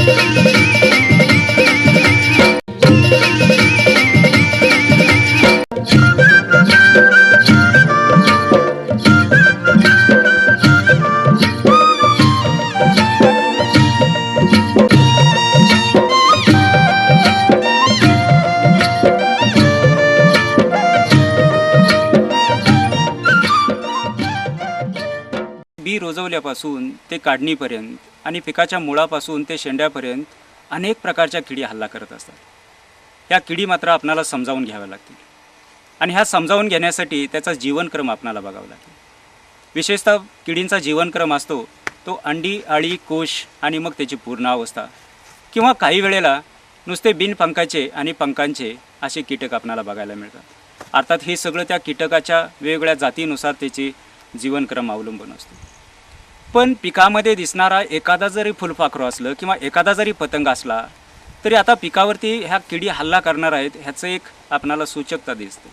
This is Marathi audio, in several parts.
बी रोजवल्यापासून ते काढणीपर्यंत आणि पिकाच्या मुळापासून ते शेंड्यापर्यंत अनेक प्रकारच्या किडी हल्ला करत असतात। या किडी मात्र आपणाला समजावून घ्याव्या लागतील आणि ह्या समजावून घेण्यासाठी त्याचा जीवनक्रम आपणाला बघावा लागेल। विशेषतः किडींचा जीवनक्रम असतो तो अंडी, अळी, कोश आणि मग त्याची पूर्ण अवस्था, किंवा काही वेळेला नुसते बिनपंखाचे आणि पंखांचे असे कीटक आपणाला बघायला मिळतात। अर्थात हे सगळं त्या कीटकाच्या वेगवेगळ्या जातीनुसार त्याची जीवनक्रम अवलंबून असतो। पण पिकामध्ये दिसणारा एखादा जरी फुलपाखरू असलं किंवा एखादा जरी पतंग असला तरी आता पिकावरती ह्या किडी हल्ला करणार आहेत ह्याचं एक आपणाला सूचकता दिसते।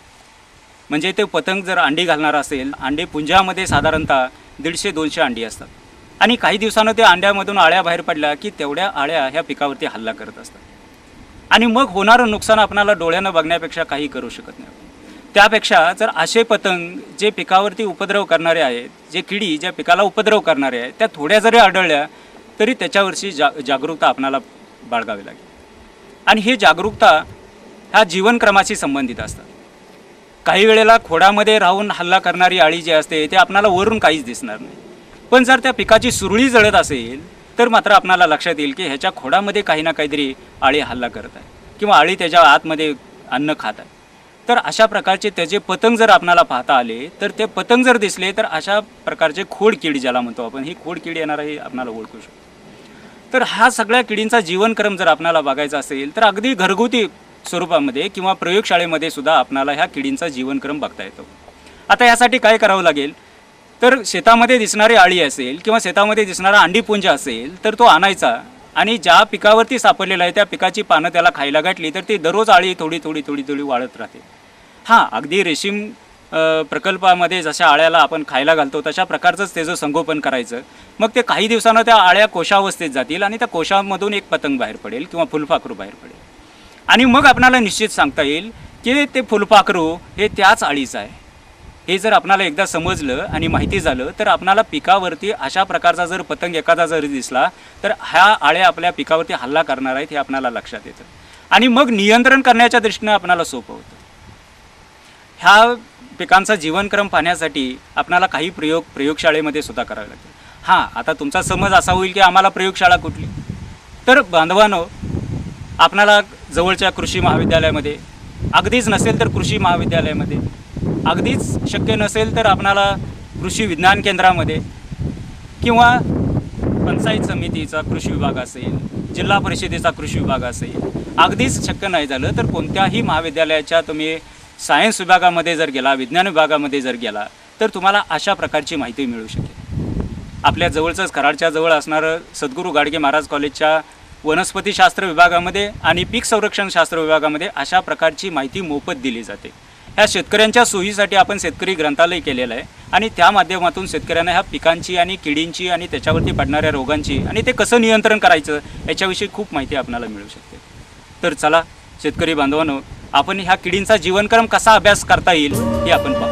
म्हणजे ते पतंग जर अंडी घालणार असेल, अंडे पुंजामध्ये साधारणतः 150-200 अंडी असतात आणि काही दिवसानं त्या अंड्यामधून आळ्या बाहेर पडल्या की तेवढ्या आळ्या ह्या पिकावरती हल्ला करत असतात आणि मग होणारं नुकसान आपणाला डोळ्यानं बघण्यापेक्षा काही करू शकत नाही। त्यापेक्षा जर असे पतंग जे पिकावरती उपद्रव करणारे आहेत, जे किडी ज्या पिकाला उपद्रव करणारे आहेत, त्या थोड्या जरी आढळल्या तरी त्याच्यावरची जागरूकता आपणाला बाळगावी लागेल आणि ही जागरूकता ह्या जीवनक्रमाशी संबंधित असतात। काही वेळेला खोडामध्ये राहून हल्ला करणारी आळी जी असते ते आपणाला वरून काहीच दिसणार नाही, पण जर त्या पिकाची सुरळी जळत असेल तर मात्र आपणाला लक्षात येईल की ह्याच्या खोडामध्ये काही ना काहीतरी आळी हल्ला करत आहे किंवा आळी त्याच्या आतमध्ये अन्न खात आहे। तर अशा प्रकारचे त्याचे पतंग जर आपणाला पाहता आले तर ते पतंग जर दिसले तर अशा प्रकारचे खोडकिडी ज्याला म्हणतो आपण, ही खोडकिडी येणारही आपणाला ओळखू शकतो। तर हा सगळ्या किडींचा जीवनक्रम जर आपणाला बघायचा असेल तर अगदी घरगुती स्वरूपामध्ये किंवा प्रयोगशाळेमध्ये सुद्धा आपणाला ह्या किडींचा जीवनक्रम बघता येतो। आता यासाठी काय करावं लागेल तर शेतामध्ये दिसणारी आळी असेल किंवा शेतामध्ये दिसणारा अंडीपुंज असेल तर तो आणायचा आणि ज्या पिकावरती सापडलेला आहे त्या पिकाची पानं त्याला खायला गाठली तर ती दररोज आळी थोडी थोडी थोडी थोडी वाढत राहते। हां, अगदी रेशीम प्रकल्पामध्ये जशा आळ्याला आपण खायला घालतो तशा प्रकारचंच त्याचं संगोपन करायचं। मग ते काही दिवसानं त्या आळ्या कोशावस्थेत जातील आणि त्या कोशामधून एक पतंग बाहेर पडेल किंवा फुलपाखरू बाहेर पडेल आणि मग आपणाला निश्चित सांगता येईल की ते फुलपाखरू हे त्याच आळीचं आहे। हे जर आपणाला एकदा समजलं आणि माहिती झालं तर आपणाला पिकावरती अशा प्रकारचा जर पतंग एखादा जरी दिसला तर ह्या आळ्या आपल्या पिकावरती हल्ला करणार आहेत हे आपणाला लक्षात येतं आणि मग नियंत्रण करण्याच्या दृष्टीनं आपणाला सोपं होतं। ह्या पिकांचा जीवनक्रम पाहण्यासाठी आपणाला काही प्रयोगशाळेमध्ये सुद्धा करावे लागतील। हां, आता तुमचा समज असा होईल की आम्हाला प्रयोगशाळा कुठली, तर बांधवांनो आपणाला जवळच्या कृषी महाविद्यालयामध्ये, अगदीच नसेल तर कृषी महाविद्यालयामध्ये, अगदीच शक्य नसेल तर आपणाला कृषी विज्ञान केंद्रामध्ये किंवा पंचायत समितीचा कृषी विभाग असेल, जिल्हा परिषदेचा कृषी विभाग असेल, अगदीच शक्य नाही झालं तर कोणत्याही महाविद्यालयाच्या तुम्ही सायन्स विभागामध्ये जर गेला, विज्ञान विभागामध्ये जर गेला तर तुम्हाला अशा प्रकारची माहिती मिळू शकेल। आपल्या जवळचंच कराडच्या जवळ असणारं सद्गुरू गाडगे महाराज कॉलेजच्या वनस्पतीशास्त्र विभागामध्ये आणि पीक संरक्षण शास्त्र विभागामध्ये अशा प्रकारची माहिती मोफत दिली जाते। ह्या शेतकऱ्यांच्या सोयीसाठी आपण शेतकरी ग्रंथालय केलेलं आहे आणि त्या माध्यमातून शेतकऱ्यांना ह्या पिकांची आणि किडींची आणि त्याच्यावरती पडणाऱ्या रोगांची आणि ते कसं नियंत्रण करायचं याच्याविषयी खूप माहिती आपल्याला मिळू शकते। तर चला शेतकरी बांधवांनो, आपण ह्या किडींचा जीवनक्रम कसा अभ्यास करता येईल हे आपण पाहू।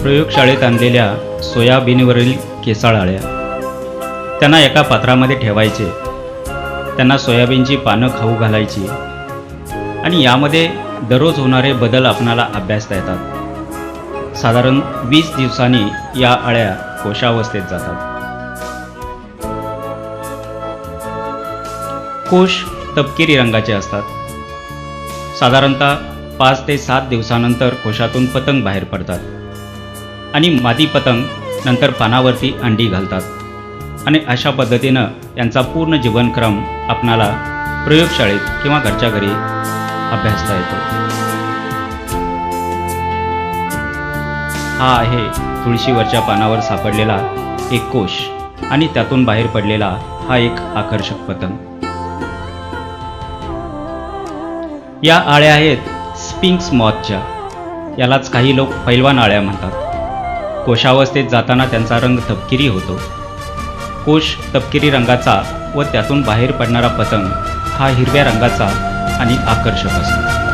प्रयोगशाळेत आणलेल्या सोयाबीनवरील केसाळ आळ्या त्यांना एका पात्रामध्ये ठेवायचे, त्यांना सोयाबीनची पानं खाऊ घालायची आणि यामध्ये दररोज होणारे बदल आपणाला अभ्यासता येतात। साधारण 20 दिवसांनी या आळ्या कोशावस्थेत जातात। कोश तपकिरी रंगाचे असतात। साधारणतः 5 ते 7 दिवसानंतर कोशातून पतंग बाहेर पडतात आणि मादी पतंग नंतर पानावरती अंडी घालतात आणि अशा पद्धतीनं यांचा पूर्ण जीवनक्रम आपणाला प्रयोगशाळेत किंवा घरच्या घरी अभ्यासता येतो। हा आहे तुळशीवरच्या पानावर सापडलेला एक कोश आणि त्यातून बाहेर पडलेला हा एक आकर्षक पतंग। या आळ्या आहेत स्पिंक्स मॉथच्या, यालाच काही लोक पैलवान आळ्या म्हणतात। कोशावस्थेत जाताना त्यांचा रंग तपकिरी होतो. कोश तपकिरी रंगाचा व त्यातून बाहेर पडणारा पतंग हा हिरव्या रंगाचा आणि आकर्षक असतो.